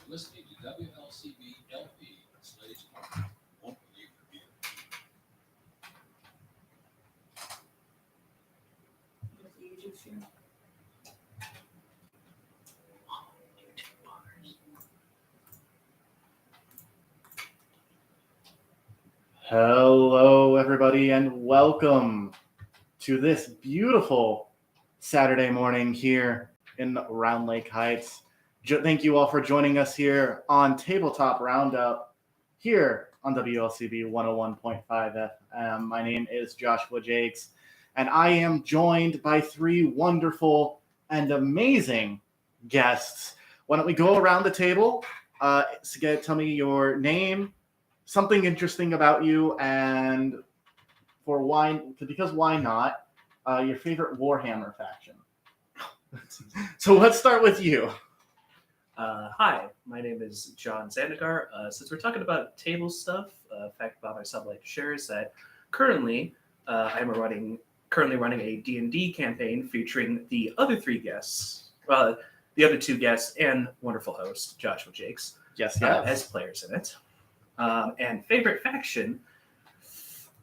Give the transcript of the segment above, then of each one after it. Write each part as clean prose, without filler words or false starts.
listening to WLCB LP, Slade's Corner. Won't believe the beer. Hello, everybody, and welcome to this beautiful Saturday morning here in Round Lake Heights. Thank you all for joining us here on Tabletop Round-Up here on WLCB 101.5 FM. My name is Joshua Jakes, and I am joined by three wonderful and amazing guests. Why don't we go around the table? Tell me your name, something interesting about you, and because why not, your favorite Warhammer faction. So let's start with you. Hi, my name is John Zandigar. Since we're talking about table stuff, a fact about myself I'd like to share is that currently I'm running a D&D campaign featuring the other three guests, the other two guests and wonderful host, Joshua Jakes, as players in it. And favorite faction,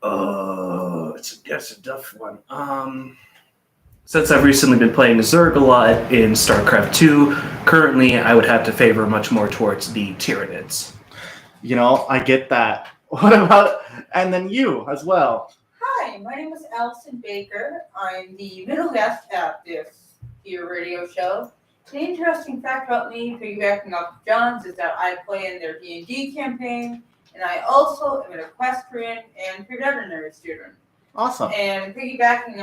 that's a tough one. Since I've recently been playing Zerg a lot in StarCraft 2, currently I would have to favor much more towards the Tyranids. You know, I get that. What about, and then you as well? Hi, my name is Allison Baker. I'm the middle guest at this here radio show. The interesting fact about me, piggybacking off of John's, is that I play in their D&D campaign, and I also am an equestrian and pre-veterinary student. Awesome. And piggybacking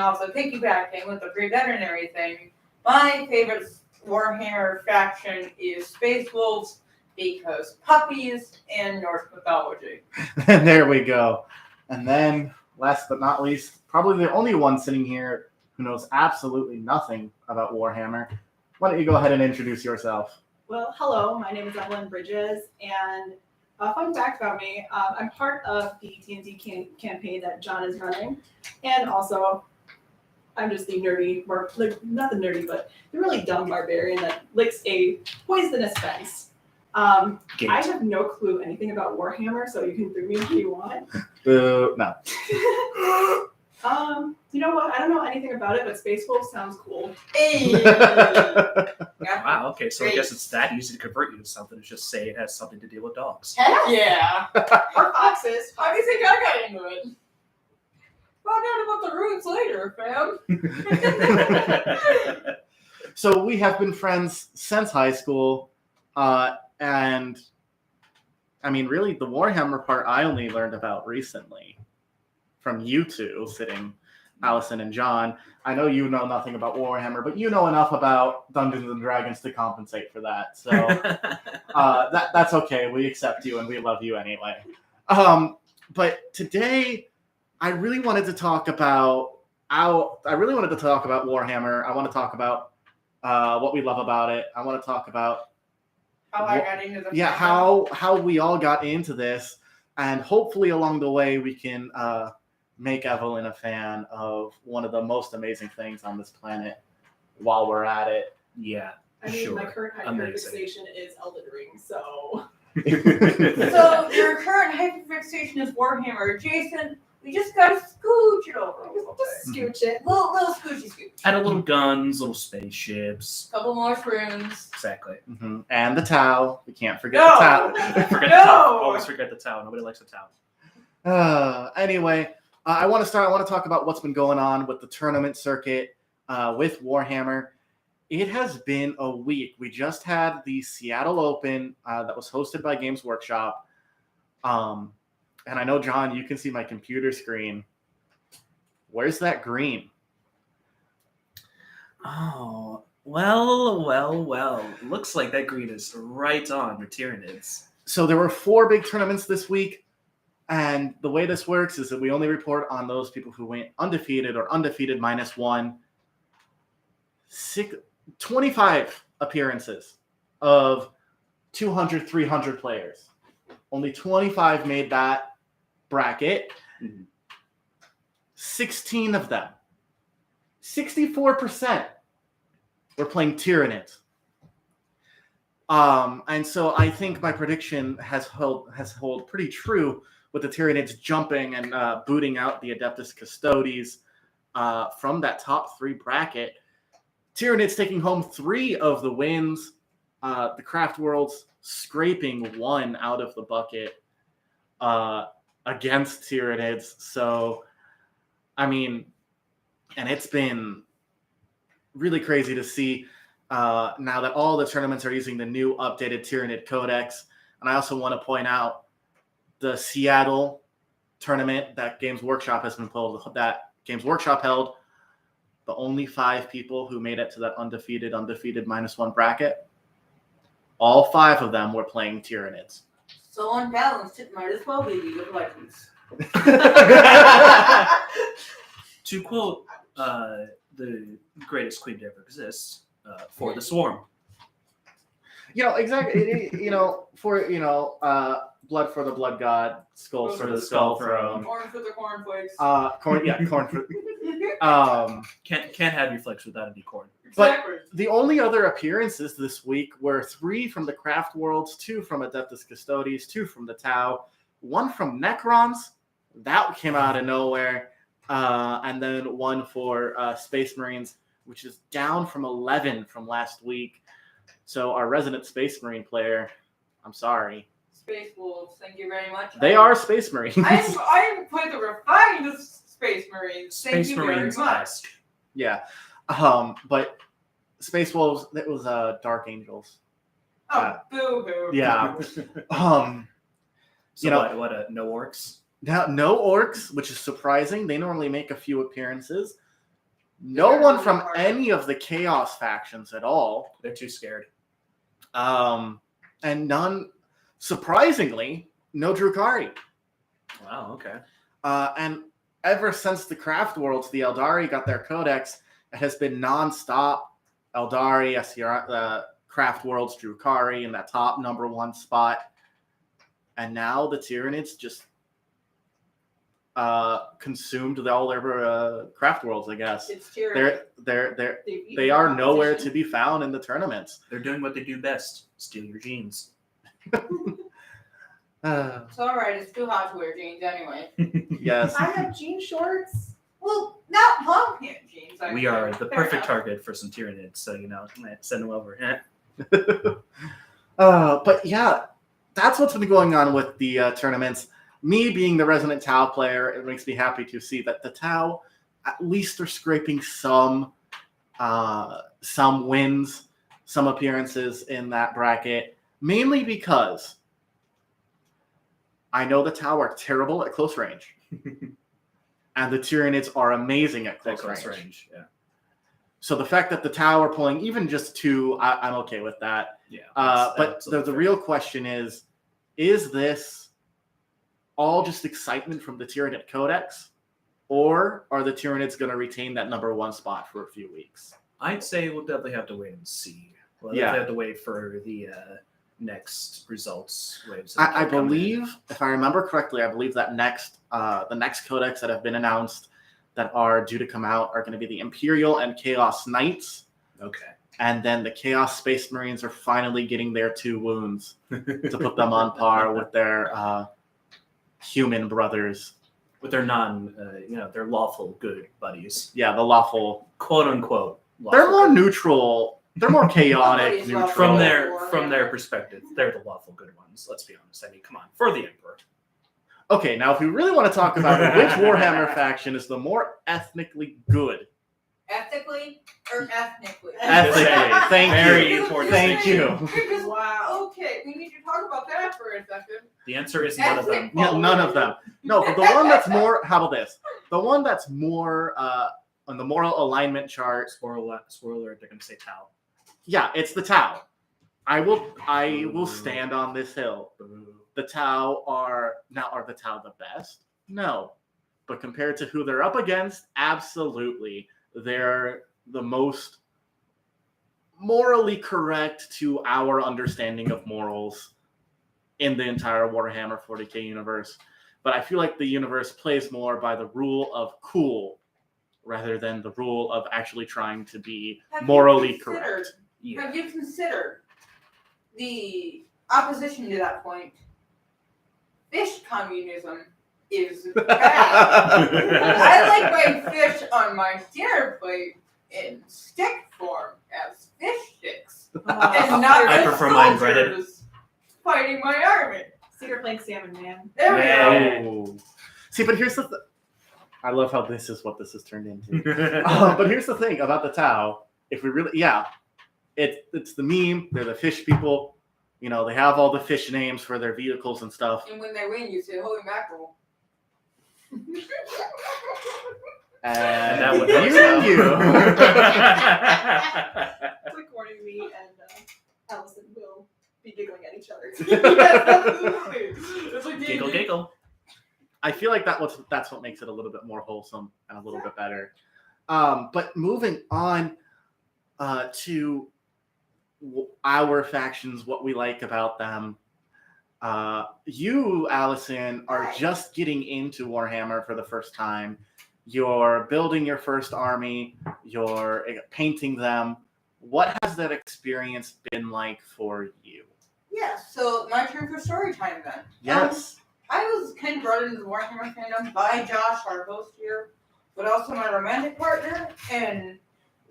with the pre-veterinary thing, my favorite Warhammer faction is Space Wolves because puppies and Norse mythology. There we go. And then, last but not least, probably the only one sitting here who knows absolutely nothing about Warhammer. Why don't you go ahead and introduce yourself? Well, hello, my name is Evelyn Bridges, and a fun fact about me, I'm part of the D&D campaign that John is running, and also I'm just the nerdy, not the nerdy, but the really dumb barbarian that licks a poisonous fence. I have no clue anything about Warhammer, so you can bring me if you want. No. You know what? I don't know anything about it, but Space Wolf sounds cool. Hey! Wow, okay, so I guess it's that easy to convert you to something. It's just say it has something to deal with dogs. Heck yeah! Or foxes. How do you think I got into it? Found out about the roots later, fam. So we have been friends since high school, and I mean, really, the Warhammer part I only learned about recently from you two sitting, Allison and John. I know you know nothing about Warhammer, but you know enough about Dungeons and Dragons to compensate for that. So that's okay. We accept you and we love you anyway. But today, I really wanted to talk about Warhammer. I want to talk about what we love about it. I want to talk about how I got into the how we all got into this, and hopefully along the way we can make Evelyn a fan of one of the most amazing things on this planet while we're at it. Yeah, I mean, sure. my current hyperfixation is Elden Ring, so... So your current hyperfixation is Warhammer. Jason, we just gotta scooch it over a little Just bit. scooch it. Little scooch. And a little guns, little spaceships. Couple more shrooms. Exactly. Mm-hmm. And the Tau. We can't forget No. the Tau. Forget No! the towel. Always forget the towel. Nobody likes a towel. Anyway, I want to talk about what's been going on with the tournament circuit with Warhammer. It has been a week. We just had the Seattle Open that was hosted by Games Workshop. And I know, John, you can see my computer screen. Where's that green? Oh, well. Looks like that green is right on the Tyranids. So there were 4 big tournaments this week. And the way this works is that we only report on those people who went undefeated or undefeated -1. 25 appearances of 200, 300 players. Only 25 made that bracket. 16 of them, 64%, were playing Tyranids. And so I think my prediction has held pretty true with the Tyranids jumping and booting out the Adeptus Custodes from that top 3 bracket. Tyranids taking home 3 of the wins. The Craft Worlds scraping 1 out of the bucket against Tyranids. So, I mean, and it's been really crazy to see now that all the tournaments are using the new updated Tyranid Codex. And I also want to point out the Seattle tournament that Games Workshop held. The only 5 people who made it to that undefeated -1 bracket, all 5 of them were playing Tyranids. So unbalanced, it might as well be League of Legends. To quote the greatest queen to ever exist, for the swarm. Exactly. Blood for the blood god, skulls for the skull throne. Corn for the cornflakes. Corn for. Can't have your flex without any corn. Exactly. The only other appearances this week were 3 from the Craft Worlds, 2 from Adeptus Custodes, 2 from the Tau, 1 from Necrons. That came out of nowhere. And then 1 for Space Marines, which is down from 11 from last week. So our resident Space Marine player, I'm sorry. Space Wolves, thank you very much. They are Space Marines. I played the refined Space Marines. Thank Space you Marines very much. esque. Yeah. But Space Wolves, it was Dark Angels. Oh, boo-hoo. Yeah. So what no orcs? Now, no orcs, which is surprising. They normally make a few appearances. No They're one really from hard. any of the Chaos factions at all. They're too scared. And none, surprisingly, no Drukari. Wow, okay. And ever since the Craft Worlds, the Eldari got their codex, it has been nonstop. Eldari, the Craft Worlds, Drukari in that top #1 spot. And now the Tyranids just consumed all their Craft Worlds, I guess. It's tyranny. They are nowhere to be found in the tournaments. They're doing what they do best: steal your jeans. It's alright, it's too hot to wear jeans anyway. Yes. I have jean shorts. Well, not long pant jeans. We are the Fair perfect enough. target for some Tyranids, so send them over. But yeah, that's what's been going on with the tournaments. Me being the resident Tau player, it makes me happy to see that the Tau at least are scraping some wins, some appearances in that bracket, mainly because I know the Tau are terrible at close range. And the Tyranids are amazing at close range. Yeah. So the fact that the Tau are pulling even just 2, I'm okay with that. Yeah. But the real question is this all just excitement from the Tyranid Codex? Or are the Tyranids going to retain that #1 spot for a few weeks? I'd say we'll definitely have to wait and see. We'll Yeah. definitely have to wait for the next results waves. I believe, if I remember correctly, that the next codex that have been announced that are due to come out are going to be the Imperial and Chaos Knights. Okay. And then the Chaos Space Marines are finally getting their 2 wounds to put them on par with their human brothers. With their their lawful good buddies, Yeah, the lawful. quote unquote. They're lawful more good. neutral. They're more chaotic, Nobody's neutral. lawful. From their perspective. They're the lawful good ones. Let's be honest. I mean, come on, for the Emperor. Okay, now if we really want to talk about which Warhammer faction is the more ethnically good. Ethically or ethnically? Ethnically. Thank Very you. important. Thank you. Because, Wow. okay, we need to talk about that for a second. The answer is none of them. Ethnic- Yeah, none of them. No, but the one that's more. How about this? The one that's more on the moral alignment chart. Spoiler alert, they're going to say Tau. Yeah, it's the Tau. I will stand on this hill. The Tau are the Tau the best? No, but compared to who they're up against, absolutely, they're the most morally correct to our understanding of morals in the entire Warhammer 40k universe. But I feel like the universe plays more by the rule of cool rather than the rule of actually trying to be Have you morally considered- correct. Yeah. Have you considered the opposition to that point, fish communism is bad. I like my fish on my dinner plate in stick form as fish sticks, and not I as prefer mine breaded. soldiers fighting my army. Cedar Plank Salmon Man. There we go. Oh. See, but here's the I love how this is what this has turned into. But here's the thing about the Tau. If we really, it's the meme. They're the fish people. You know, they have all the fish names for their vehicles and stuff. And when they win, you say, holy mackerel. And that would you. Quick warning, me and Allison will be giggling at each other. Yes, absolutely. It's like Giggle, D&D. giggle. I feel like that's what makes it a little bit more wholesome and a little bit better. But moving on to our factions, what we like about them. You, Allison, are just getting into Warhammer for the first time. You're building your first army. You're painting them. What has that experience been like for you? Yeah, so my turn for story time then. Yes. I was kind of brought into the Warhammer fandom by Josh, our host here, but also my romantic partner, and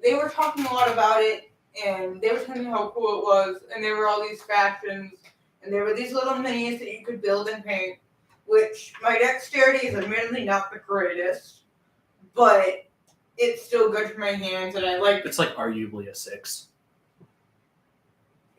they were talking a lot about it, and they were telling me how cool it was, and there were all these factions, and there were these little minis that you could build and paint, which my dexterity is admittedly not the greatest, but it's still good for my hands, and I like It's like arguably a 6.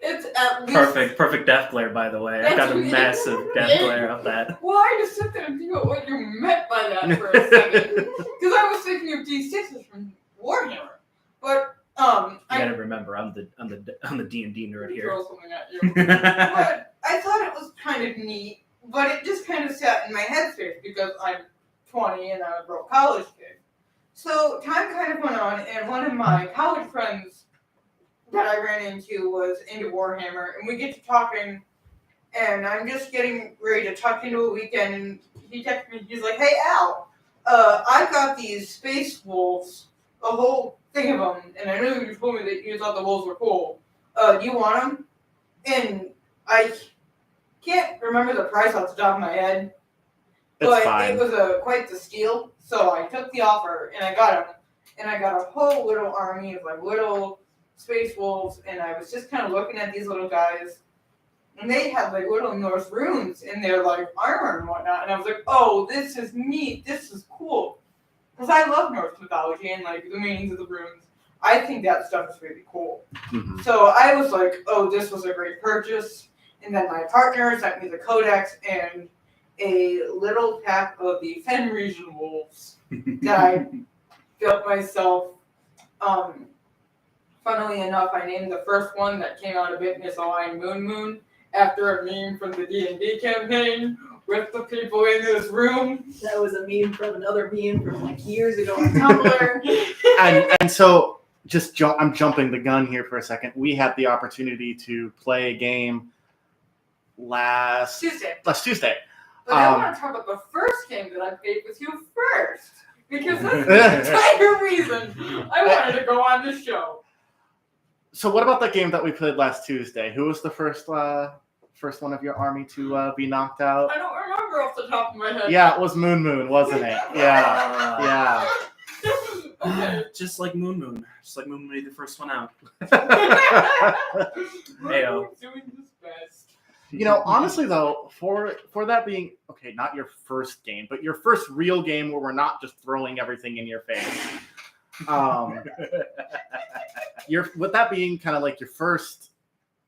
it's at least Perfect death glare, by the way. I got a massive death glare of that. Well, I just sit there and think about what you meant by that for a second, because I was thinking of D6s from Warhammer, but You gotta remember, I'm the D&D nerd here. throw something at you. But I thought it was kind of neat, but it just kind of sat in my headspace because I'm 20 and I'm a broke college kid. So time kind of went on, and one of my college friends that I ran into was into Warhammer, and we get to talking, and I'm just getting ready to tuck into a weekend, and he texted me, he's like, hey Al, I got these space wolves, a whole thing of them, and I know you told me that you thought the wolves were cool. Do you want them? And I can't remember the price off the top of my head, but fine. it was quite the steal, so I took the offer, and I got them, and I got a whole little army of like little space wolves, and I was just kind of looking at these little guys, and they had like little Norse runes in their like armor and whatnot, and I was like, oh, this is neat, this is cool, because I love Norse mythology and like the meanings of the runes. I think that stuff is really cool. Mhm. So I was like, oh, this was a great purchase, and then my partner sent me the codex and a little pack of the Fen region wolves that I built myself. Funnily enough, I named the first one that came out of it Misaligned Moon after a meme from the D&D campaign with the people in this room. That was a meme from another meme from like years ago on Tumblr. And so I'm jumping the gun here for a second. We had the opportunity to play a game last Tuesday. But I want to talk about the first game that I played with you first, because that's the entire reason I wanted to go on this show. So what about the game that we played last Tuesday? Who was the first one of your army to be knocked out? I don't remember off the top of my head. Yeah, it was Moon, wasn't it? Yeah. Okay. Just like Moon. Just like Moon made the first one out. We're doing this best. You know, honestly though, for that being okay, not your first game, but your first real game where we're not just throwing everything in your face. With that being kind of like your first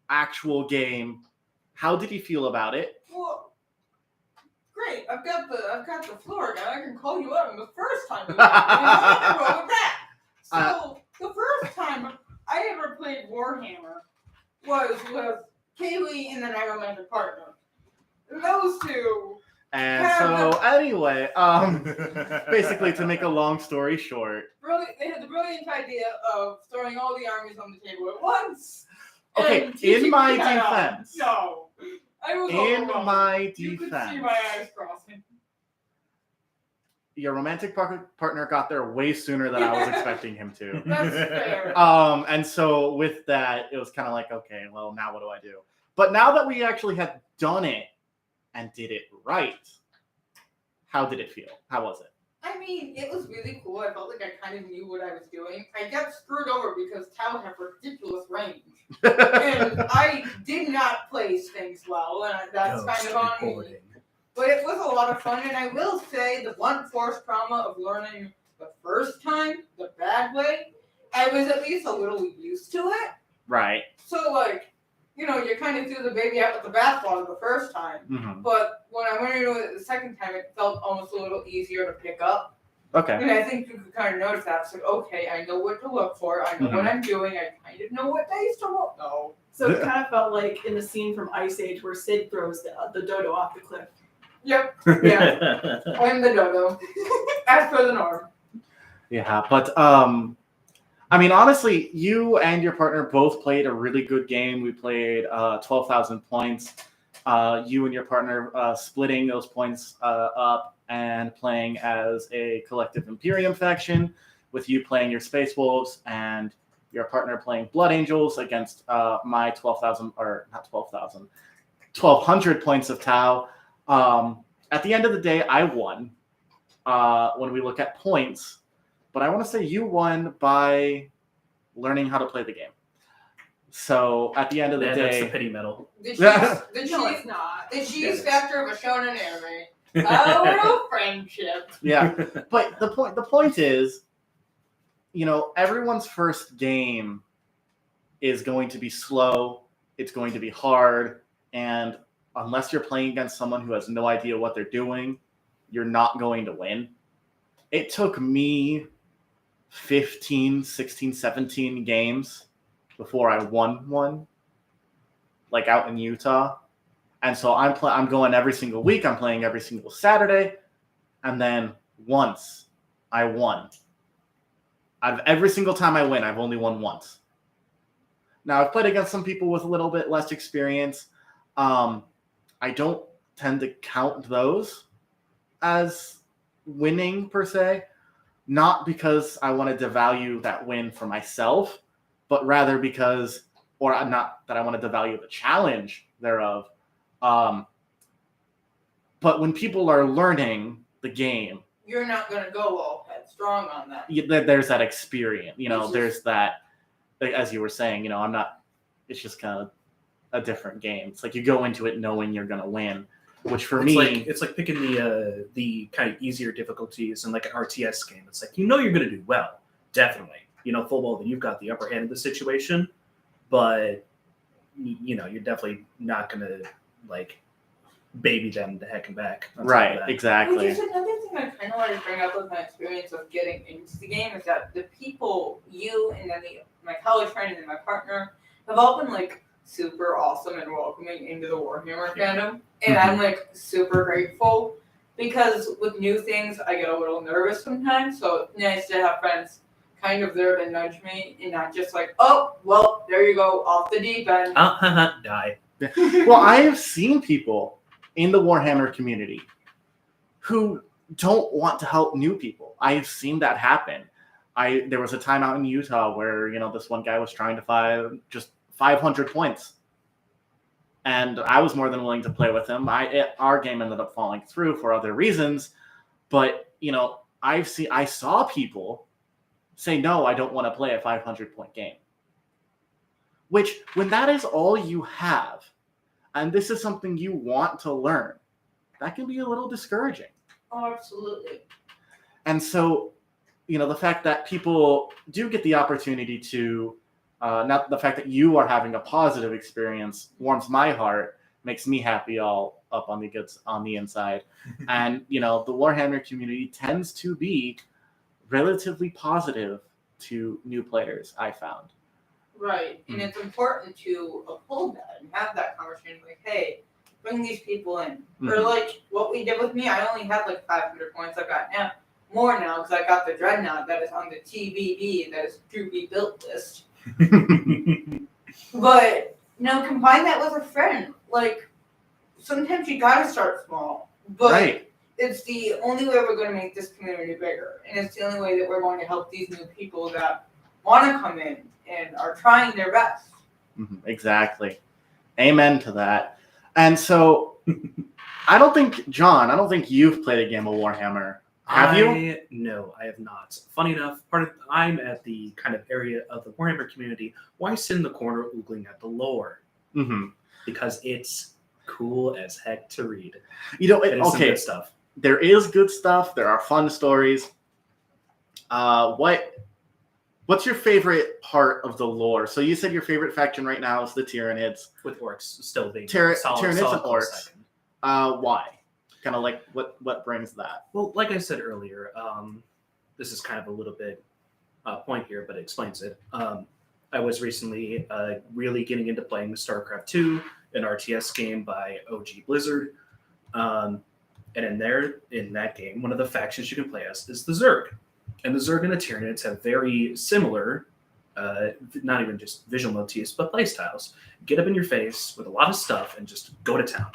actual game, how did you feel about it? Well, great. I've got the floor now. I can call you out on the first time. Nothing wrong with that. So the first time I ever played Warhammer was with Kaylee and then my romantic partner. And those two. And so anyway, basically to make a long story short. They had the brilliant idea of throwing all the armies on the table at once. Okay, and teaching in my me how. defense. No. I was In overwhelmed. my You could see defense. my eyes crossing. Your romantic partner got there way sooner than I was expecting him to. That's fair. And so with that, it was kind of like, okay, well, now what do I do? But now that we actually have done it and did it right, how did it feel? How was it? I mean, it was really cool. I felt like I kind of knew what I was doing. I got screwed over because Tau had ridiculous range. And I did not place things well, and that's kind of on me. But it was a lot of fun, and I will say the blunt force trauma of learning the first time the bad way, I was at least a little used to it. Right. So, like, you kind of threw the baby out with the bathwater the first time. Mm-hmm. But when I went into it the second time, it felt almost a little easier to pick up. Okay. And I think you could kind of notice that. It's like, okay, I know what to look for. I know what I'm doing. I kind of know what days to look. No. So it kind of felt like in the scene from Ice Age where Sid throws the dodo off the cliff. Yep. Yeah. I'm the dodo. As per the norm. Yeah, but I mean, honestly, you and your partner both played a really good game. We played 12,000 points. You and your partner splitting those points up and playing as a collective Imperium faction, with you playing your Space Wolves and your partner playing Blood Angels against my 12,000, or not 12,000, 1,200 points of Tau. At the end of the day, I won when we look at points, but I want to say you won by learning how to play the game. So at the end of the day, that's the pity medal. No, it's not. The cheese factor of a shonen anime. Oh, friendship. Yeah, but the point is, everyone's first game is going to be slow. It's going to be hard, and unless you're playing against someone who has no idea what they're doing, you're not going to win. It took me 15, 16, 17 games before I won one, like out in Utah. And so I'm going every single week. I'm playing every single Saturday. And then once I won. Out of every single time I win, I've only won once. Now, I've played against some people with a little bit less experience. I don't tend to count those as winning per se, not because I want to devalue that win for myself, but rather because, or not that I want to devalue the challenge thereof. But when people are learning the game, you're not going to go all headstrong on that. There's that experience, there's that, as you were saying, it's just kind of a different game. It's like you go into it knowing you're going to win, which for me, it's like picking the kind of easier difficulties in like an RTS game. It's like, you're going to do well, definitely. Full well that you've got the upper hand of the situation, but you're definitely not going to like baby them the heck and back. Right, exactly. Which is another thing I kind of want to bring up with my experience of getting into the game is that the people, you and then my college friend and my partner, have all been like super awesome and welcoming into the Warhammer fandom, and I'm like super grateful because with new things I get a little nervous sometimes. So it's nice to have friends kind of there to nudge me and not just like, oh, well, there you go, off the deep end. Die. Well, I have seen people in the Warhammer community who don't want to help new people. I've seen that happen. There was a time out in Utah where, this one guy was trying to find just 500 points. And I was more than willing to play with him. Our game ended up falling through for other reasons. But, I saw people say, no, I don't want to play a 500-point game. Which, when that is all you have, and this is something you want to learn, that can be a little discouraging. Oh, absolutely. And so, the fact that people do get the opportunity to, not the fact that you are having a positive experience warms my heart, makes me happy all up on the inside. And, the Warhammer community tends to be relatively positive to new players, I found. Right, and it's important to uphold that and have that conversation like, hey, bring these people in. Or like what we did with me, I only had like 500 points. I've got more now because I got the Dreadnought that is on the TBB, that is to be built list. But, combine that with a friend. Like, sometimes you gotta start small. But it's the only way we're going to make this community bigger. And it's the only way that we're going to help these new people that want to come in and are trying their best. Exactly. Amen to that. And so, I don't think, John, you've played a game of Warhammer. Have you? No, I have not. Funny enough, I'm at the kind of area of the Warhammer community where I sit in the corner oogling at the lore Mm-hmm. because it's cool as heck to read. You know, It is some okay, good stuff. there is good stuff. There are fun stories. What's your favorite part of the lore? So you said your favorite faction right now is the Tyranids. With orcs still being Tyranids and close orcs. second. Why? Kind of like what brings that? Well, like I said earlier, this is kind of a little bit point here, but it explains it. I was recently really getting into playing StarCraft 2, an RTS game by OG Blizzard. And in that game, one of the factions you can play as is the Zerg. And the Zerg and the Tyranids have very similar, not even just visual motifs, but play styles. Get up in your face with a lot of stuff and just go to town.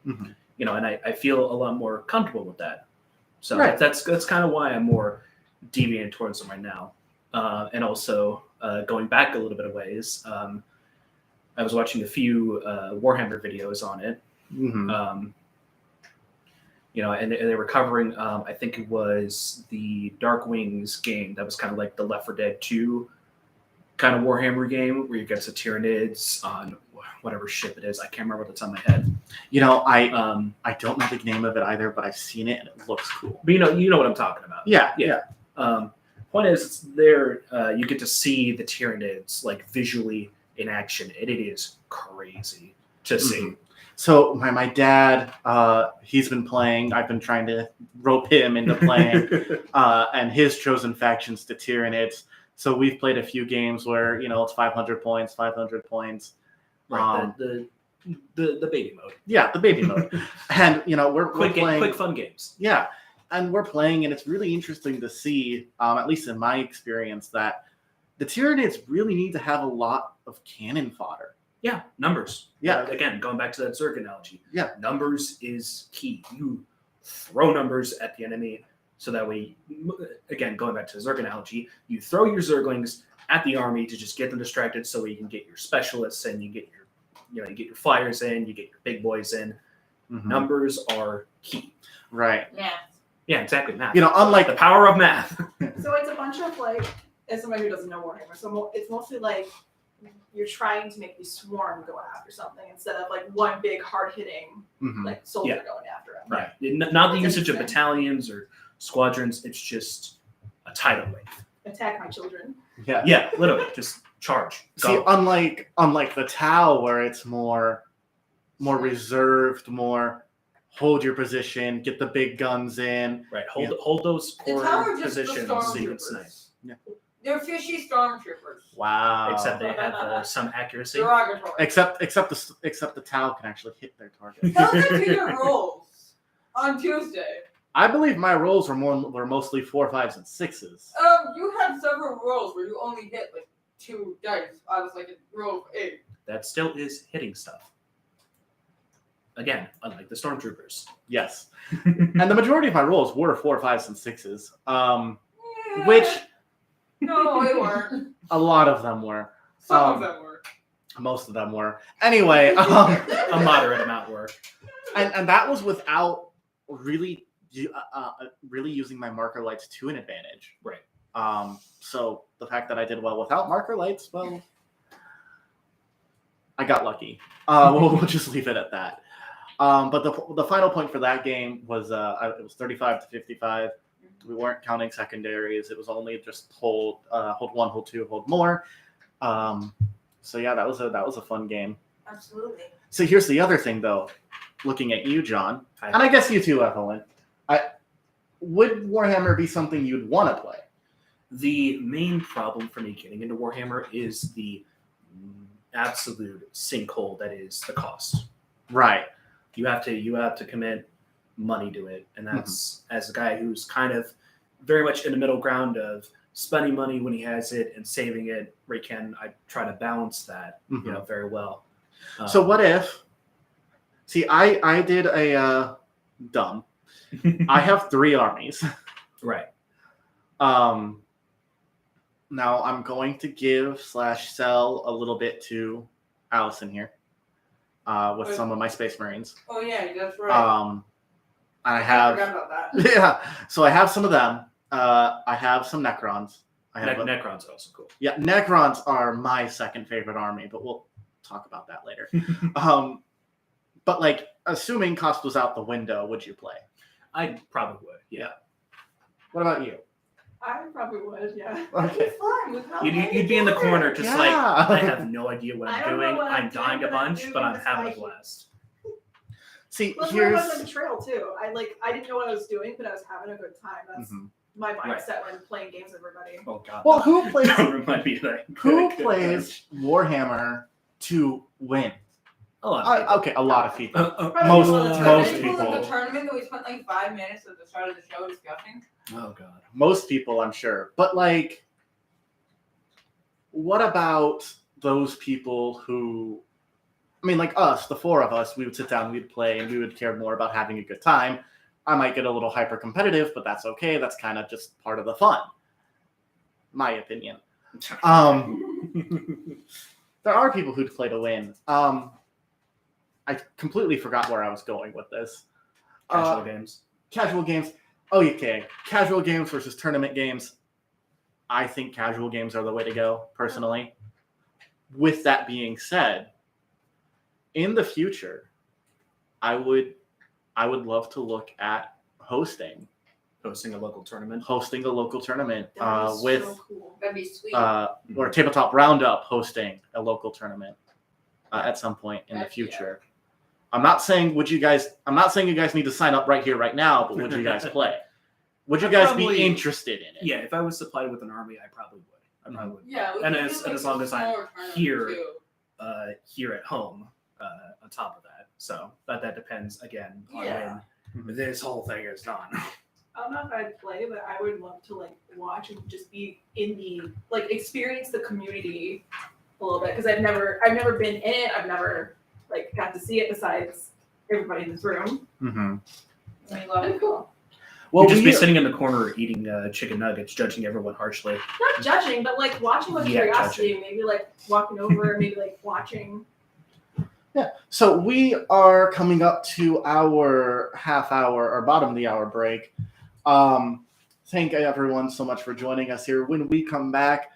Mm-hmm. You know, and I feel a lot more comfortable with that. So Right. that's kind of why I'm more deviant towards them right now. And also, going back a little bit of ways, I was watching a few Warhammer videos on it. Mm-hmm. You know, and they were covering, I think it was the Dark Wings game that was kind of like the Left 4 Dead 2 kind of Warhammer game where you get the Tyranids on whatever ship it is. I can't remember what's on my head. You know, I don't know the name of it either, but I've seen it and it looks cool. But you know what I'm talking about. Yeah. Point is, it's there. You get to see the Tyranids like visually in action, and it is crazy to see. So my dad, he's been playing. I've been trying to rope him into playing, and his chosen faction's the Tyranids. So we've played a few games where it's 500 points. Right, the baby mode. Yeah, the baby mode, and we're playing quick fun games. Yeah, and we're playing, and it's really interesting to see, at least in my experience, that the Tyranids really need to have a lot of cannon fodder. Yeah, numbers. Yeah. Again, going back to that Zerg analogy. Yeah. Numbers is key. You throw numbers at the enemy so that way, again, going back to the Zerg analogy, you throw your Zerglings at the army to just get them distracted so you can get your specialists and you get your flyers in, you get your big boys in. Mm-hmm. Numbers are key. Right. Math. Yeah, exactly. Math. Unlike the power of math. So it's a bunch of as somebody who doesn't know Warhammer, so it's mostly like you're trying to make the swarm go after something instead of like one big hard hitting soldier going after him. Right. Not the usage of battalions or squadrons. It's just a tidal wave. Attack my children. Yeah. Yeah, literally, just charge. Go. See, unlike the Tau, where it's more reserved, more hold your position, get the big guns in. Right, hold those The core Tau are just the positions so you can snipe. stormtroopers. Yeah. They're fishy stormtroopers. Wow. Except they have some accuracy. Derogatory. Except the Tau can actually hit their target. Tell them to your rolls on Tuesday. I believe my rolls were mostly 4, 5s, and 6s. You had several rolls where you only hit like 2 dice. I was like a roll of 8. That still is hitting stuff. Again, unlike the stormtroopers. Yes. And the majority of my rolls were 4, 5s, and 6s. Which No, they weren't. a lot of them were. Some of them were. Most of them were. Anyway, A moderate amount were. and that was without really using my marker lights to an advantage. Right. So the fact that I did well without marker lights, well, I got lucky. We'll just leave it at that. But the final point for that game was it was 35-55. We weren't counting secondaries. It was only just hold 1, hold 2, hold more. So yeah, that was a fun game. Absolutely. So here's the other thing, though. Looking at you, John, Hi. and I guess you too, Evelyn. Would Warhammer be something you'd want to play? The main problem for me getting into Warhammer is the absolute sinkhole that is the cost. Right. You have to commit money to it, and that's as a guy who's kind of very much in the middle ground of spending money when he has it and saving it where he can. I try to balance that, very well. So what if? See, I did a dumb. I have 3 armies. Right. Now I'm going to give /sell a little bit to Allison here. with some of my Space Marines. Oh yeah, that's right. I I have forgot about that. yeah, so I have some of them. I have some Necrons. I have Necrons are also cool. yeah, Necrons are my second favorite army, but we'll talk about that later. But like, assuming cost was out the window, would you play? I probably would. Yeah. What about you? I probably would, yeah. Okay. It's fun with how You'd be in the corner just like, Yeah. I have no idea what I I'm don't know doing. what I'm I'm dying doing, a but I'm bunch, doing but I'm this having a like- blast. See, Well, that's what I was on here's the trail too. I didn't know what I was doing, but I was having a good time. That's Mhm. my Right. mindset when playing games with everybody. Oh god. Well, who plays Don't remind me of that. who plays Warhammer to win? A lot of people. Okay, a lot of people. Probably Most- people in the most tournament. people. in the tournament that we spent like 5 minutes at the start of the show discussing. Oh god. Most people, I'm sure. But like, what about those people who, I mean, like us, the four of us, we would sit down, we'd play, and we would care more about having a good time. I might get a little hyper competitive, but that's okay. That's kind of just part of the fun. My opinion. There are people who'd play to win. I completely forgot where I was going with this. Casual games. Casual games. Oh, okay. Casual games versus tournament games. I think casual games are the way to go, personally. With that being said, in the future, I would love to look at hosting Hosting a local tournament. a local tournament That would be with so cool. That'd be sweet. or TableTop Round-Up hosting a local tournament at some point in the Heck yeah. future. I'm not saying you guys need to sign up right here, right now, but would you guys play? Would you guys Probably- be interested in it? Yeah, if I was supplied with an army, I probably would. I probably would. yeah, we and could as do, like, as long some as I'm smaller tournaments, here, too. here at home, on top of that. So that depends again on Yeah. when this whole thing is done. I don't know if I'd play, but I would love to like watch and just be in the like experience the community a little bit because I've never been in it. I've never like got to see it besides everybody in this room. Mm-hmm. We love it. Cool. Well, You'd just be we- sitting in the corner eating chicken nuggets, judging everyone harshly. Not judging, but like watching with Yeah, curiosity. Maybe like walking over, maybe like watching. So we are coming up to our half hour or bottom of the hour break. Thank everyone so much for joining us here. When we come back,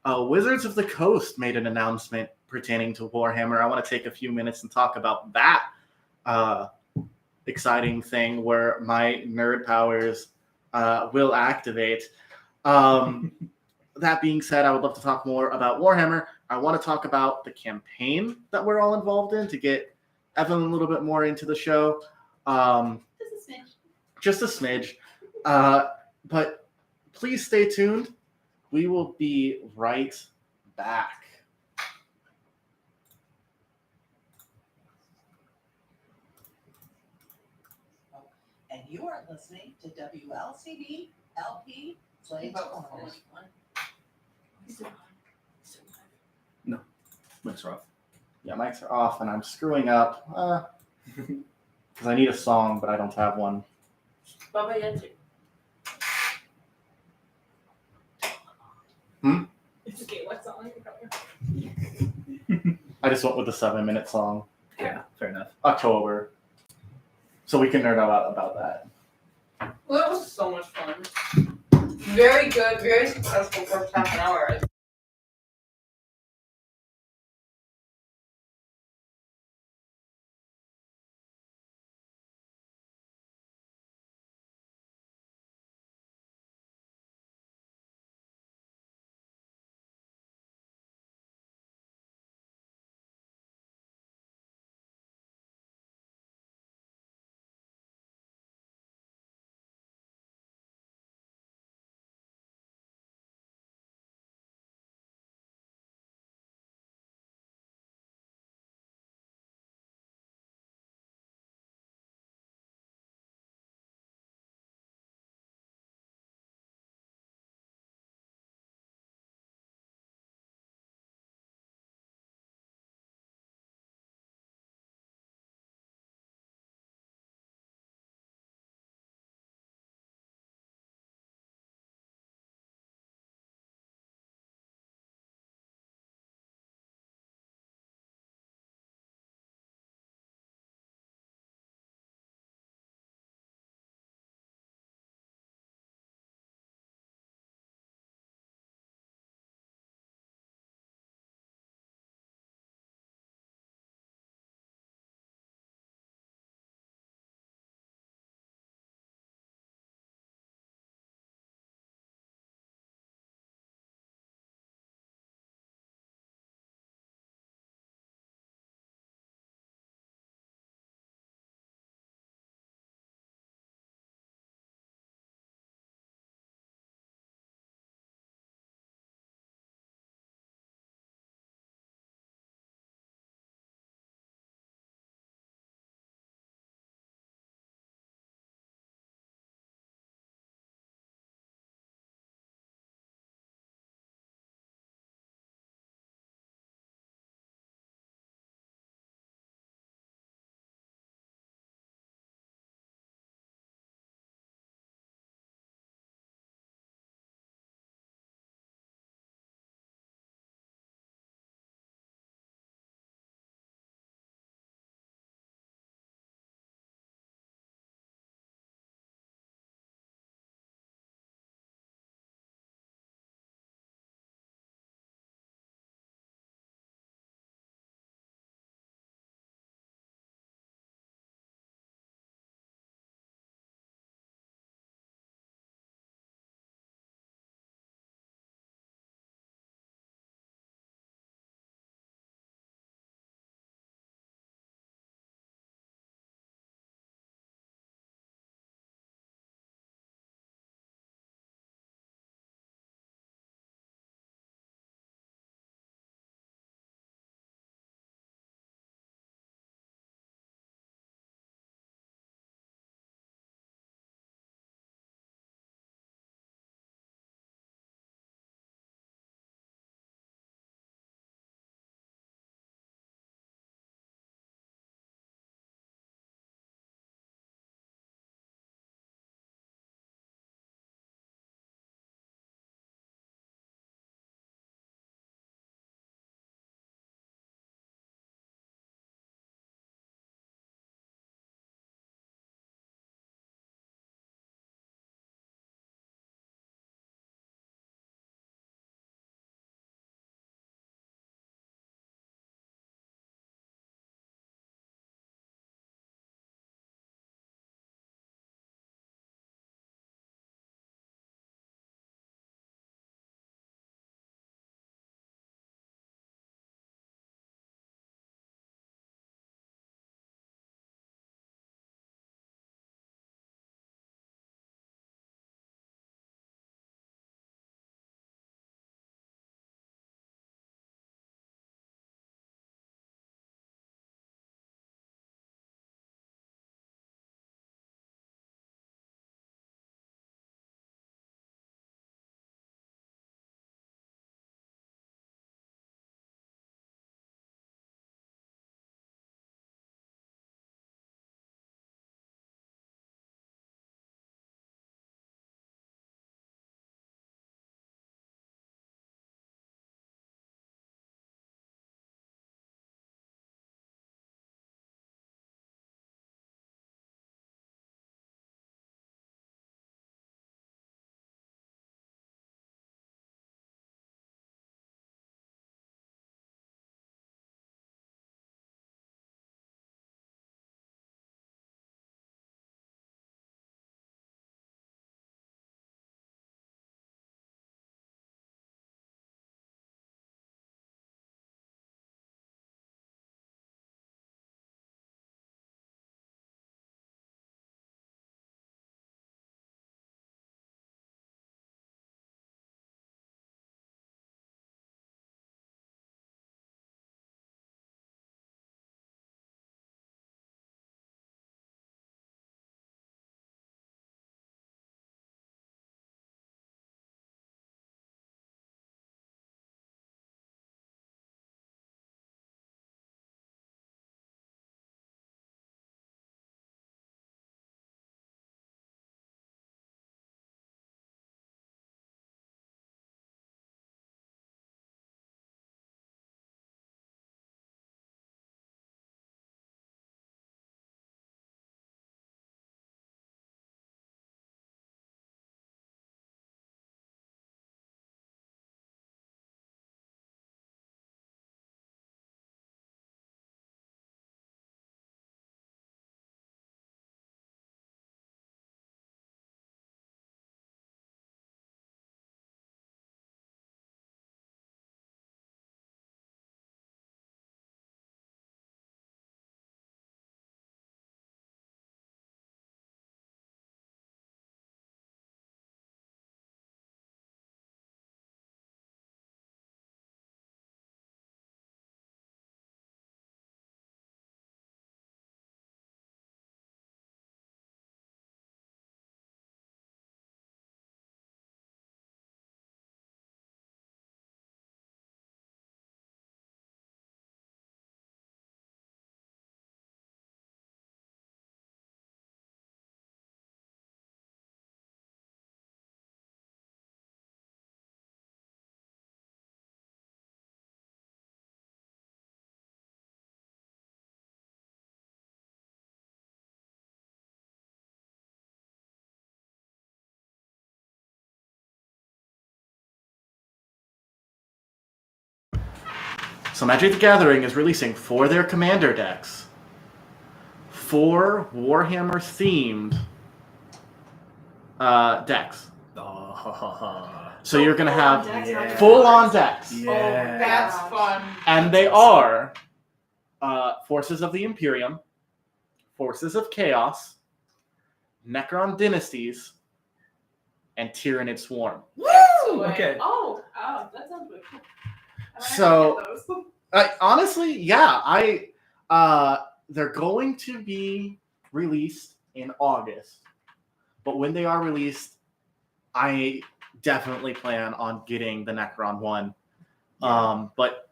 Wizards of the Coast made an announcement pertaining to Warhammer. I want to take a few minutes and talk about that exciting thing where my nerd powers will activate. That being said, I would love to talk more about Warhammer. I want to talk about the campaign that we're all involved in to get Evan a little bit more into the show. Just a smidge. But please stay tuned. We will be right back. And you are listening to WLCD LP Plays Corners. Mics are off. Yeah, mics are off and I'm screwing up. Because I need a song, but I don't have one. Baba Yaga. It's okay. What song? I just went with the 7-minute song. Yeah, fair enough. October. So we can nerd out about that. Well, that was so much fun. Very good, very successful first half an hour. So Magic the Gathering is releasing for their Commander decks 4 Warhammer themed decks. So you're gonna have full on decks, Yeah. Oh, that's fun. and they are Forces of the Imperium, Forces of Chaos, Necron Dynasties, and Tyrannid Swarm. Excellent. Okay. Oh, that sounds really cool. I might So- have to get those. Honestly, yeah, they're going to be released in August, but when they are released, I definitely plan on getting the Necron one. But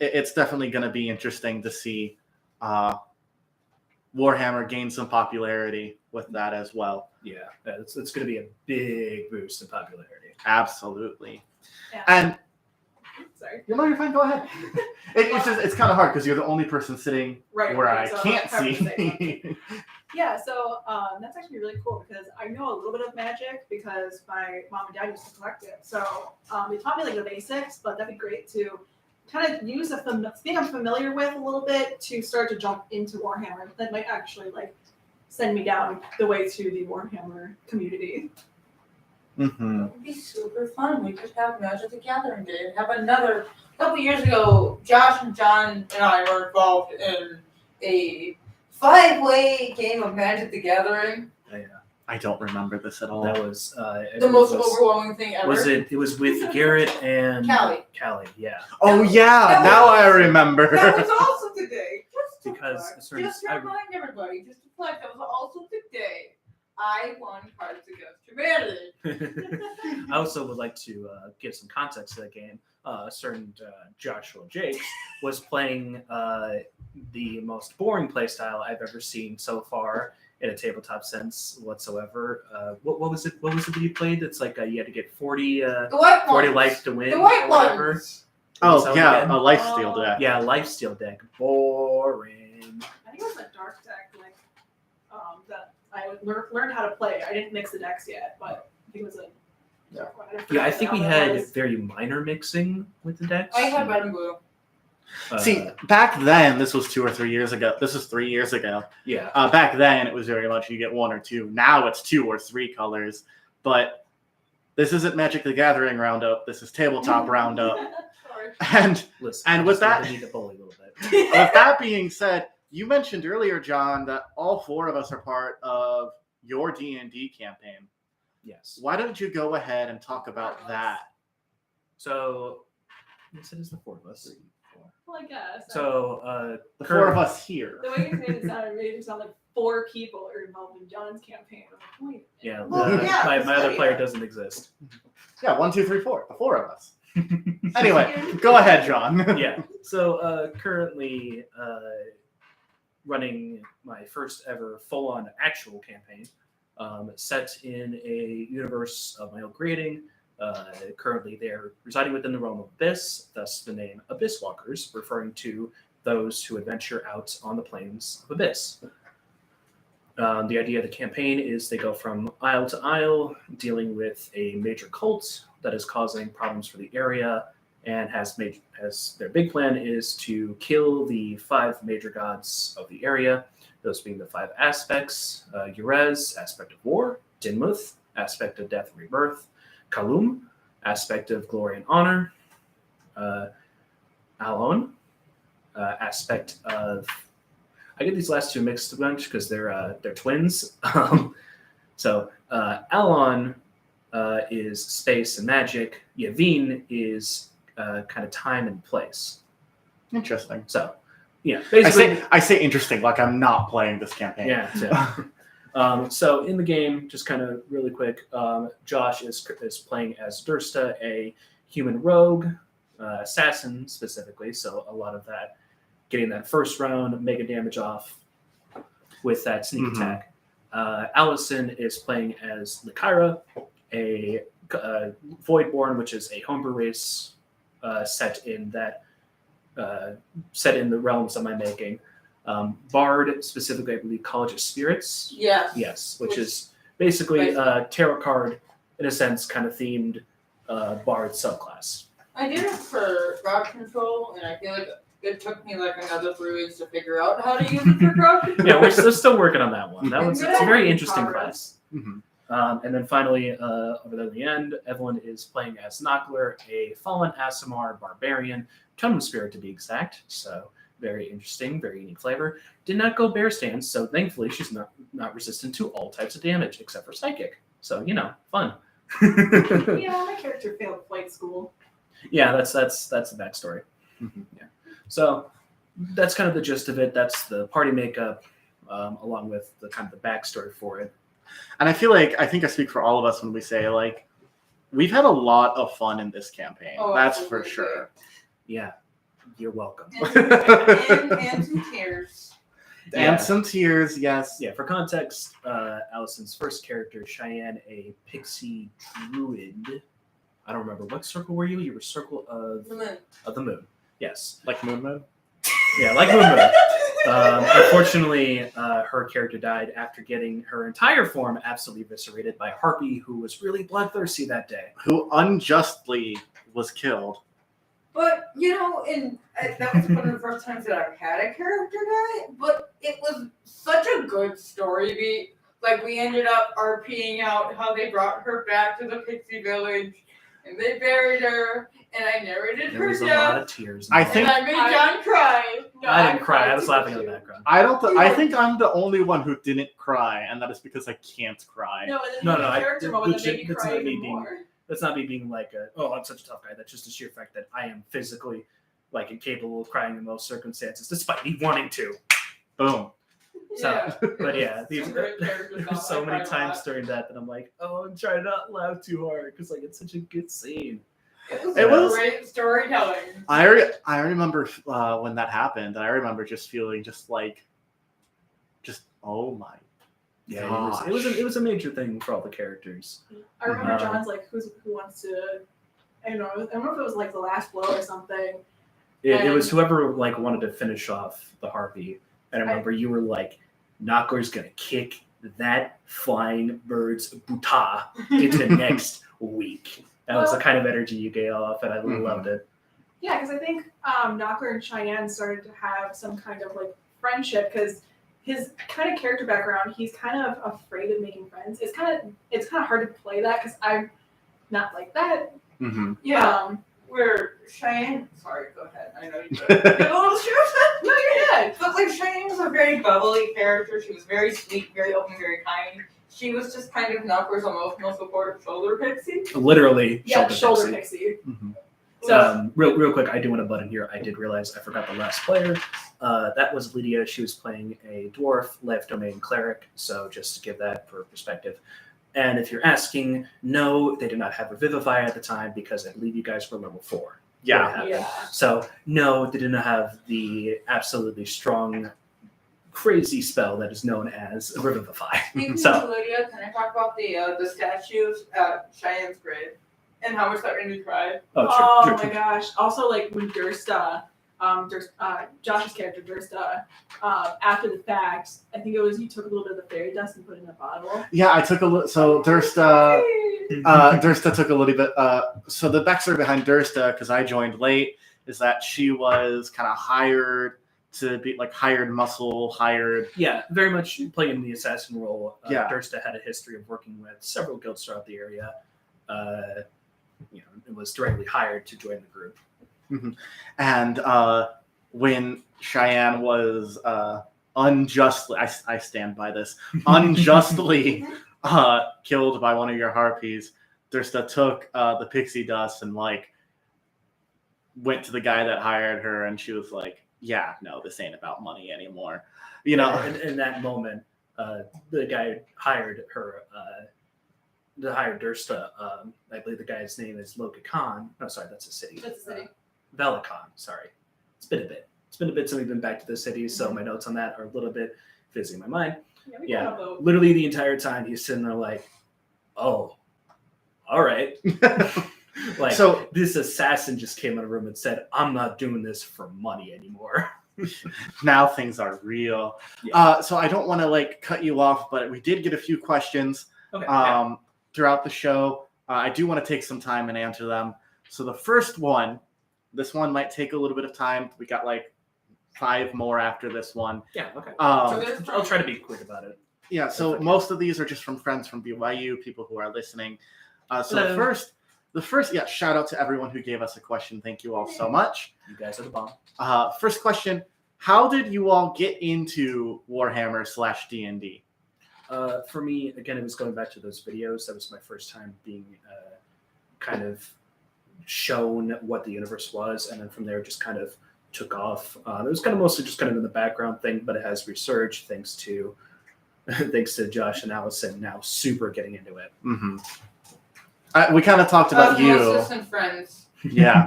it's definitely going to be interesting to see Warhammer gain some popularity with that as well. Yeah, it's going to be a big boost in popularity. Absolutely. Yeah. And Sorry. you're fine. Go ahead. It's kind of hard because you're the only person sitting Right. where I so can't have to say something. see. Yeah, so that's actually really cool because I know a little bit of magic because my mom and dad used to collect it. So they taught me like the basics, but that'd be great to kind of use thing I'm familiar with a little bit to start to jump into Warhammer. That might actually like send me down the way to the Warhammer community. Mm-hmm. It would be super fun. We could have Magic the Gathering Day. Have another. A couple years ago, Josh and John and I were involved in a 5-way game of Magic the Gathering. I don't remember this at all. That was The most overwhelming thing ever. Was it? It was with Garrett and Callie. Callie, yeah. Oh yeah, that now was- I remember. That was also today. Just to Because flex. certain- Just to remind everybody, just to flex, that was also today. I won Cards Against Humanity. I also would like to give some context to the game. A certain Joshua Jakes was playing the most boring playstyle I've ever seen so far in a tabletop sense whatsoever. What was it? What was it that you played? It's like you had to get 40 The white 40 ones. life to win The white or whatever. ones. Oh So yeah, again- a lifesteal deck. Yeah, lifesteal deck. Boring. I think it was a dark deck like that I learned how to play. I didn't mix the decks yet, but I think it was a dark one. Yeah, I think we forget what it had was. very minor mixing with the decks. I have red and blue. See, back then, this was 2 or 3 years ago. This was 3 years ago. Yeah. Back then, it was very much you get 1 or 2. Now it's 2 or 3 colors. But this isn't Magic the Gathering Roundup. This is Tabletop Roundup. Sorry. And Listen, And I with just that- need to bully a little bit. with that being said, you mentioned earlier, John, that all 4 of us are part of your D&D campaign. Yes. Why don't you go ahead and talk about that? So, yes, it is the 4 of us. Well, I guess. So, The 4 of us here. The way you made it sound made it sound like 4 people are involved in John's campaign. I'm like, wait. yeah, Well, yeah, my that's other right, player yeah. doesn't exist. Yeah, 1, 2, 3, 4. The 4 of us. Anyway, go ahead, John. Yeah. So, currently running my first ever full-on actual campaign, set in a universe of my own creating. Currently, they're residing within the realm of Abyss, thus the name Abyss Walkers, referring to those who adventure out on the plains of Abyss. The idea of the campaign is they go from isle to isle, dealing with a major cult that is causing problems for the area, and has their big plan is to kill the 5 major gods of the area, those being the 5 aspects: Urez, aspect of war; Dinmuth, aspect of death and rebirth; Kalum, aspect of glory and honor; Alon, aspect of... I get these last 2 mixed a bunch because they're twins. So Alon is space and magic. Yavin is kind of time and place. Interesting. So, yeah, basically... I say interesting, like I'm not playing this campaign. Yeah. So in the game, just kind of really quick, Josh is playing as Dursta, a human rogue, assassin specifically. So a lot of that, getting that first round, mega damage off with that sneak Mhm. attack. Allison is playing as Lycaira, a Voidborn, which is a homebrew race set in the realms of my making. Bard, specifically, I believe College of Spirits. Yes. Yes, which is basically a tarot card, in a sense, kind of themed Bard subclass. I did it for Rock Control, and I feel like It took me like another 3 weeks to figure out how to use it for crafting. Yeah, we're still working on that one. That one's it's a very interesting Progress. class. Mhm. And then finally, over there at the end, Evelyn is playing as Nockler, a fallen Asimar barbarian, Totem Spirit to be exact. So very interesting, very unique flavor. Did not go bear stance, so thankfully she's not resistant to all types of damage except for psychic. So fun. Yeah, my character failed flight school. Yeah, that's the backstory. Mhm. Yeah. So that's kind of the gist of it. That's the party makeup, along with the kind of the backstory for it. And I think I speak for all of us when we say like we've had a lot of fun in this campaign. Oh, That's for absolutely. sure. Yeah, you're welcome. And some tears. Yeah. And some tears, yes. Yeah, for context, Allison's first character, Cheyenne, a pixie druid. I don't remember what circle were you. You were circle of the moon. Yes. Like Moon. Yeah, like Moon. Unfortunately, her character died after getting her entire form absolutely eviscerated by a harpy who was really bloodthirsty that day. Who unjustly was killed. But and that was one of the first times that I've had a character die. But it was such a good story beat. Like we ended up RPing out how they brought her back to the Pixie Village, and they buried her, and I narrated There her was a lot death, of tears. I involved. think- and I made John cry. No, I didn't cry. I cried was too. laughing in the background. I think I'm the only one who didn't cry, and that is because I can't cry. No, and then No, you had I- a character moment that made me that's cry not me even being- more. That's not me being like, I'm such a tough guy. That's just the sheer fact that I am physically incapable of crying in most circumstances, despite me wanting to. Boom. So, but yeah, Some great characters there were on so that many cried a times lot. during that I'm like, oh, I'm trying not to laugh too hard because it's such a good scene. It was was- great storytelling. I remember when that happened. I remember just feeling just oh my. Yeah, it was a major thing for all the characters. I remember Uh, John's like, who wants to? I don't know. I don't know if it was like the last blow or something. It was whoever wanted to finish off the harpy, and I remember you were like, Knockler's gonna kick that flying bird's buta into next week. That was the kind of energy you gave off, and I loved it. Yeah, because I think Knockler and Cheyenne started to have some kind of like friendship because his kind of character background, he's kind of afraid of making friends. It's kind of hard to play that because I'm not like that. Mm-hmm. Yeah. Where Cheyenne, sorry, go ahead. I know you do. No, you're good. But like Cheyenne was a very bubbly character. She was very sweet, very open, very kind. She was just kind of Knockler's emotional support shoulder pixie. Literally, Yeah, shoulder pixie. pixie. Mm-hmm. So Real quick, I do want to butt in here. I did realize I forgot the last player. That was Lydia. She was playing a dwarf, life domain cleric. So just to give that for perspective. And if you're asking, no, they did not have Revivify at the time because I believe you guys were level 4. Yeah. yeah. So no, they did not have the absolutely strong, crazy spell that is known as Revivify. Speaking So- of Lydia, can I talk about the statues at Cheyenne's grave and how much that made me cry? Oh, sure. my gosh. Also, like when Josh's character, Dursta, after the fact, I think it was you took a little bit of the fairy dust and put it in a bottle. Yeah, I took a little. So Dursta took a little bit. So the backstory behind Dursta, because I joined late, is that she was kind of hired to be like hired muscle, Yeah, very much playing the assassin role. Yeah. Dursta had a history of working with several guilds throughout the area. And was directly hired to join the group. And when Cheyenne was unjustly, I stand by this, unjustly killed by one of your harpies, Dursta took the pixie dust and went to the guy that hired her, and she was like, yeah, no, this ain't about money anymore. You know, in that moment, the guy hired her. The hired Dursta. I believe the guy's name is Loka Khan. No, sorry, that's a city. That's a city. Velikon. Sorry, it's been a bit. It's been a bit since we've been back to the city, so my notes on that are a little bit fizzy in my mind. We Yeah. got a vote. Literally the entire time he's sitting there like, oh, all right. Like, So- this assassin just came in a room and said, I'm not doing this for money anymore. now things are real. Yeah. So I don't want to cut you off, but we did get a few questions Okay. throughout the show. I do want to take some time and answer them. So the first one This one might take a little bit of time. We got like 5 more after this one. Yeah, okay. there's I'll try to be quick about it. Yeah, so Okay. most of these are just from friends from BYU, people who are listening. So Hello. the first, shout out to everyone who gave us a question. Thank you all so much. You guys are the bomb. First question: how did you all get into Warhammer / D&D? For me, again, it was going back to those videos. That was my first time being kind of shown what the universe was, and then from there, just kind of took off. It was kind of mostly just kind of in the background thing, but it has resurged thanks to Josh and Allison now super getting into it. Mm-hmm. We kind of talked about you. Osmosis and friends. Yeah.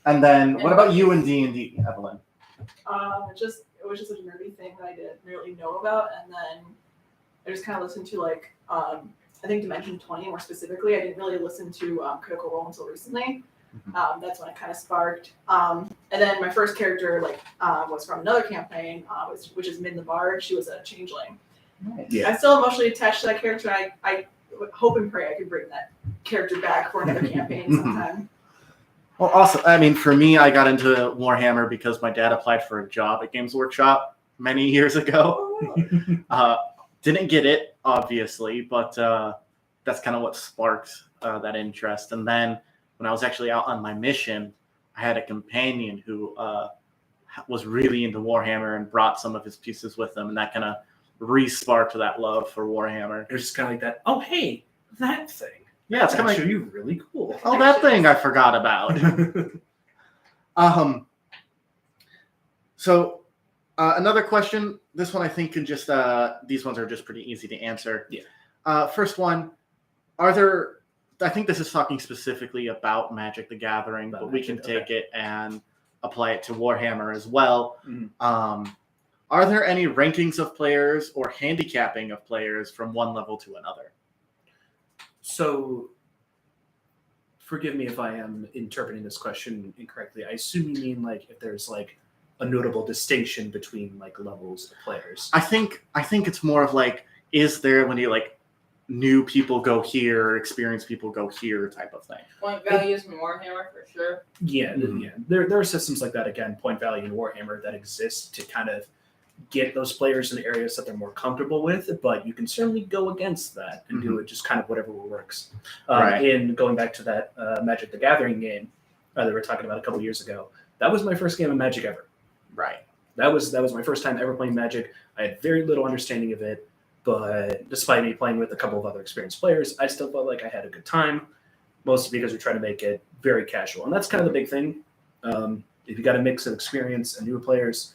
And then what about you and D&D, Evelyn? It was just a nerdy thing that I didn't really know about, and then I just kind of listened to like I think Dimension 20 more specifically. I didn't really listen to Critical Role until recently. That's when it kind of sparked. And then my first character was from another campaign, which is Min the Bard. She was a changeling. Yeah. I'm still emotionally attached to that character. I hope and pray I can bring that character back for another campaign sometime. Well, awesome. I mean, for me, I got into Warhammer because my dad applied for a job at Games Workshop many years ago. Didn't get it, obviously, but that's kind of what sparked that interest. And then when I was actually out on my mission, I had a companion who was really into Warhammer and brought some of his pieces with him, and that kind of re-sparked that love for Warhammer. It was just kind of like that. Oh, hey, that thing. Yeah, it's kind of actually really cool. oh, that thing I forgot about. So another question. This one I think can just these ones are just pretty easy to answer. Yeah. First one, are there? I think this is talking specifically about Magic the Gathering, but we can take it and apply it to Warhammer as well. Mhm. Are there any rankings of players or handicapping of players from one level to another? So, forgive me if I am interpreting this question incorrectly. I assume you mean like if there's like a notable distinction between like levels of players. I think it's more of like, is there when you like new people go here, experienced people go here type of thing. Point values in Warhammer for sure. Yeah, Mhm. yeah. There are systems like that, again, point value in Warhammer that exist to kind of get those players in areas that they're more comfortable with, but you can certainly go against that and do it just kind of whatever works. Right. In going back to that Magic the Gathering game that we were talking about a couple years ago, that was my first game of Magic ever. Right. That was my first time ever playing Magic. I had very little understanding of it, but despite me playing with a couple of other experienced players, I still felt like I had a good time, mostly because we try to make it very casual. And that's kind of the big thing. If you got a mix of experience and newer players,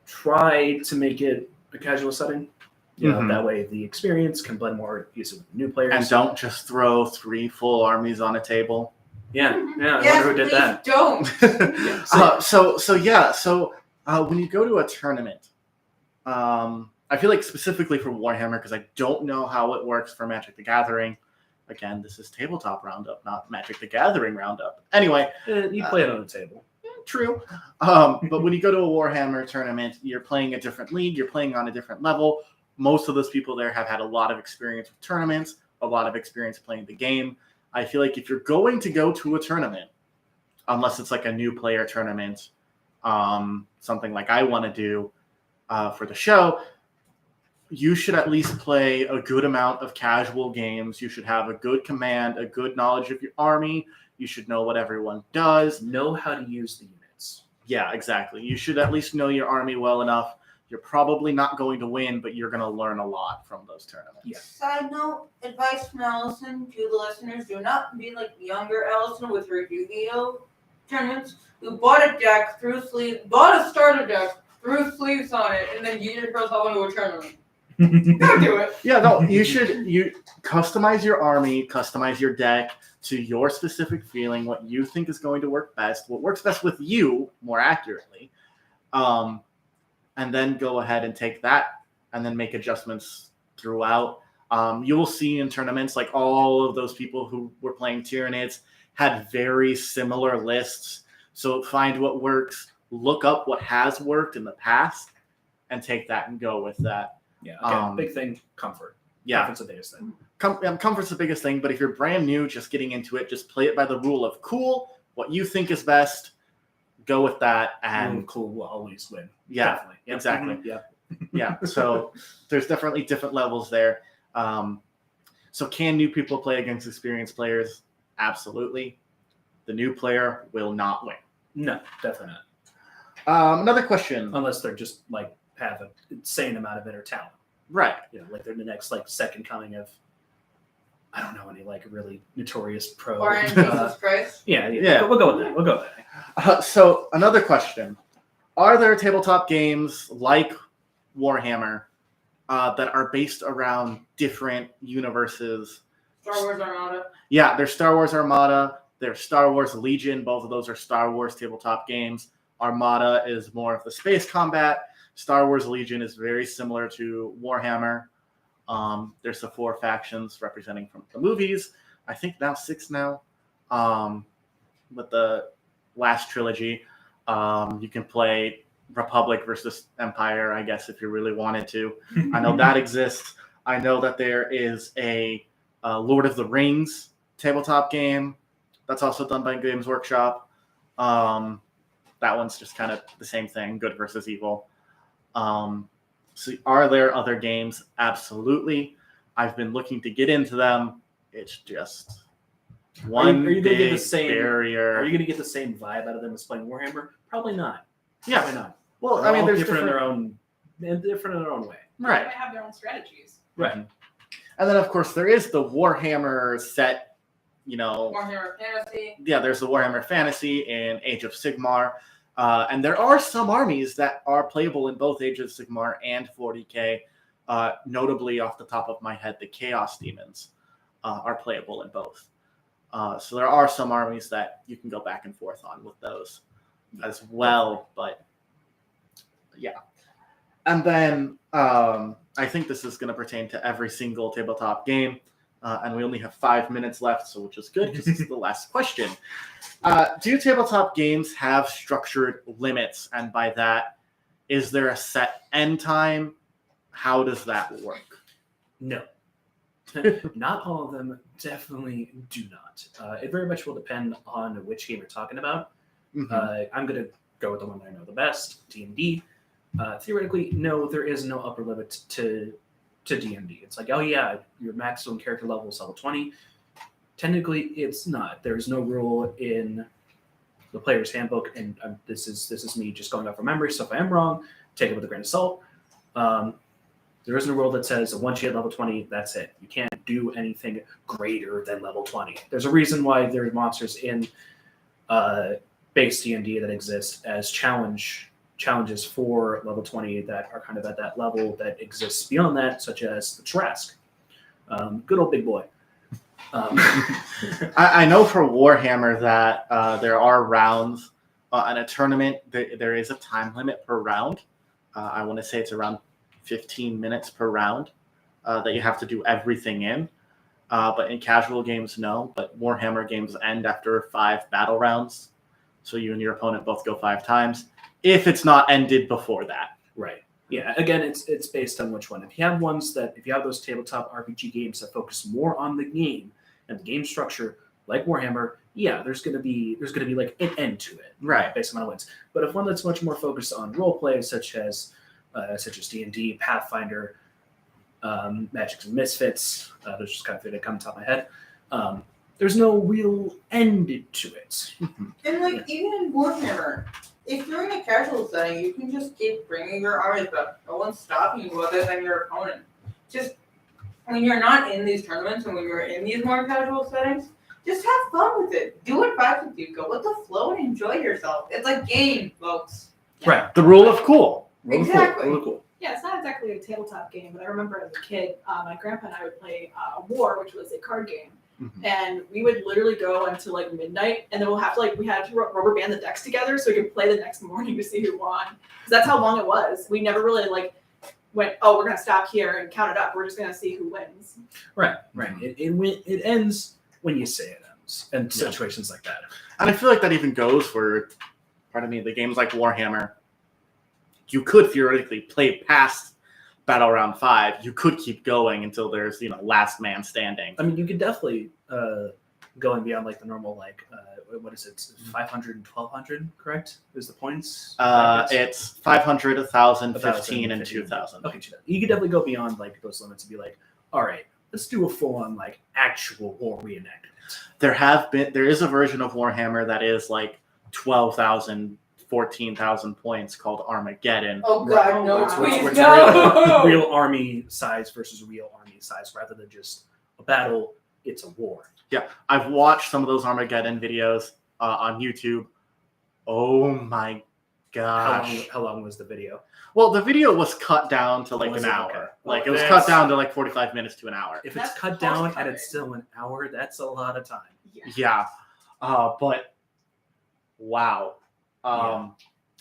try to make it a casual setting. You know, that way the experience can blend more easily with new players. And don't just throw 3 full armies on a table. Yeah. I Yes, wonder who did please that. Don't. So when you go to a tournament, I feel like specifically for Warhammer, because I don't know how it works for Magic the Gathering. Again, this is TableTop Round-Up, not Magic the Gathering Round-Up. Anyway. You play it on the table. True. But when you go to a Warhammer tournament, you're playing a different league, you're playing on a different level. Most of those people there have had a lot of experience with tournaments, a lot of experience playing the game. I feel like if you're going to go to a tournament, unless it's like a new player tournament, something like I want to do for the show, you should at least play a good amount of casual games. You should have a good command, a good knowledge of your army. You should know what everyone does. Know how to use the units. Yeah, exactly. You should at least know your army well enough. You're probably not going to win, but you're going to learn a lot from those tournaments. Yeah. Side note, advice from Allison to the listeners: do not be like younger Allison with her Yu-Gi-Oh tournaments, who bought a deck, bought a starter deck, threw sleeves on it, and then yeeted herself into a tournament. Don't do it. Yeah, no, you customize your army, customize your deck to your specific feeling, what you think is going to work best, what works best with you, more accurately, and then go ahead and take that and then make adjustments throughout. You will see in tournaments, like all of those people who were playing Tyranids had very similar lists. So find what works, look up what has worked in the past, and take that and go with that. Yeah, again, big thing, comfort. Yeah. Comfort's the biggest thing. Comfort's the biggest thing, but if you're brand new, just getting into it, just play it by the rule of cool, what you think is best, go with that. And And cool will always win. yeah, Definitely. Yep. exactly. Mhm. Yep. yeah. So there's definitely different levels there. So can new people play against experienced players? Absolutely. The new player will not win. No, definitely not. Another question. Unless they're just like have an insane amount of inner talent. Right. You know, like they're the next like second coming of I don't know any like really notorious pro. Or in Jesus Christ. Yeah. We'll go with that. We'll go with that. So another question. Are there tabletop games like Warhammer that are based around different universes? Star Wars Armada. Yeah, there's Star Wars Armada. There's Star Wars Legion. Both of those are Star Wars tabletop games. Armada is more of the space combat. Star Wars Legion is very similar to Warhammer. There's the 4 factions representing from the movies. I think now 6 now. With the last trilogy, you can play Republic versus Empire, I guess, if you really wanted to. I know that exists. I know that there is a Lord of the Rings tabletop game that's also done by Games Workshop. That one's just kind of the same thing, good versus evil. So are there other games? Absolutely. I've been looking to get into them. It's just one are you gonna get the big same barrier. Are you going to get the same vibe out of them as playing Warhammer? Probably not. Yeah. Probably not. Well, They're I mean, all there's different in different. different in their own way. Right. They have their own strategies. Right. And then, of course, there is the Warhammer set, Warhammer Fantasy. Yeah, there's the Warhammer Fantasy in Age of Sigmar. And there are some armies that are playable in both Age of Sigmar and 40K. Notably, off the top of my head, the Chaos Demons are playable in both. So there are some armies that you can go back and forth on with those as well. But yeah. And then I think this is going to pertain to every single tabletop game. And we only have 5 minutes left, so which is good because this is the last question. Do tabletop games have structured limits? And by that, is there a set end time? How does that work? No. Not all of them definitely do not. It very much will depend on which game you're talking about. Mhm. I'm going to go with the one I know the best, D&D. Theoretically, no, there is no upper limit to D&D. It's like, oh yeah, your maximum character level is level 20. Technically, it's not. There's no rule in the player's handbook, and this is me just going off from memory. So if I am wrong, take it with a grain of salt. There isn't a rule that says once you hit level 20, that's it. You can't do anything greater than level 20. There's a reason why there are monsters in base D&D that exist as challenges for level 20 that are kind of at that level that exists beyond that, such as the Trask. Good old big boy. I know for Warhammer that there are rounds in a tournament. There is a time limit per round. I want to say it's around 15 minutes per round that you have to do everything in. But in casual games, no. But Warhammer games end after 5 battle rounds. So you and your opponent both go 5 times. If it's not ended before that. Right. Yeah. Again, it's based on which one. If you have those tabletop RPG games that focus more on the game and the game structure, like Warhammer, yeah, there's gonna be like an end to it, Right. based on wins. But if one that's much more focused on role play, such as D&D, Pathfinder, Magics and Misfits, there's just kind of thing that come top of my head. There's no real end to it. And like even in Warhammer, if you're in a casual setting, you can just keep bringing your armies up. No one's stopping you other than your opponent. Just when you're not in these tournaments and when you're in these more casual settings, just have fun with it. Do what vibes with you. Go with the flow and enjoy yourself. It's a game, folks. Right. The rule of cool. Exactly. Really cool. Yeah, it's not exactly a tabletop game, but I remember as a kid, my grandpa and I would play War, which was a card game. Mhm. And we would literally go until like midnight, and then we had to rubber band the decks together so we could play the next morning to see who won. Because that's how long it was. We never really went, oh, we're gonna stop here and count it up. We're just gonna see who wins. Right. It ends when you say it ends, and situations like that. And I feel like that even goes for, the games like Warhammer. You could theoretically play past Battle Round 5. You could keep going until there's, last man standing. I mean, you could definitely going beyond like the normal like what is it, 500 and 1200, correct? Is the points? It's 500, 1,000, 1,000, 15, and 15. 2,000. Okay, 2,000. You could definitely go beyond like those limits and be like, all right, let's do a full on like actual war reenactment. There is a version of Warhammer that is like 12,000, 14,000 points called Armageddon. Oh God, no, Wow. please Where it's no. real army size versus real army size rather than just a battle. It's a war. Yeah, I've watched some of those Armageddon videos on YouTube. Oh my gosh. How long was the video? Well, the video was cut down to like Was an it? hour. Okay. Like it was That's- cut down to like 45 minutes to an hour. If That's it's cut down and post-covered. it's still an hour, that's a lot of time. Yeah. But wow. Yeah.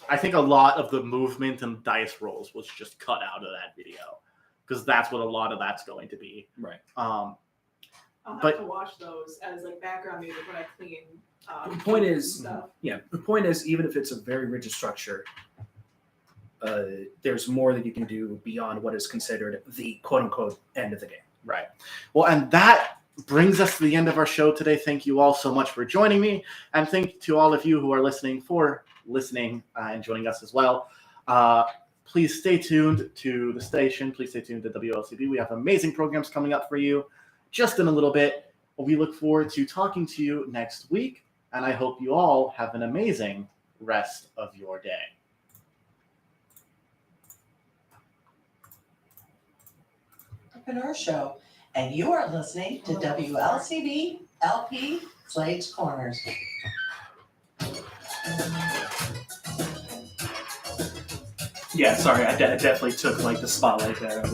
I think a lot of the movement and dice rolls was just cut out of that video because that's what a lot of that's going to be. Right. I'll have But- to watch those as like background music when I clean. The point is, stuff. yeah, the point is, even if it's a very rigid structure, there's more that you can do beyond what is considered the quote unquote end of the game. Right. Well, and that brings us to the end of our show today. Thank you all so much for joining me. And thank you to all of you who are listening for listening and joining us as well. Please stay tuned to the station. Please stay tuned to WLCB. We have amazing programs coming up for you just in a little bit. We look forward to talking to you next week. And I hope you all have an amazing rest of your day. Entrepreneur Show, and you are listening to WLCB LP Slade's Corners. Yeah, sorry, I definitely took like the spotlight there.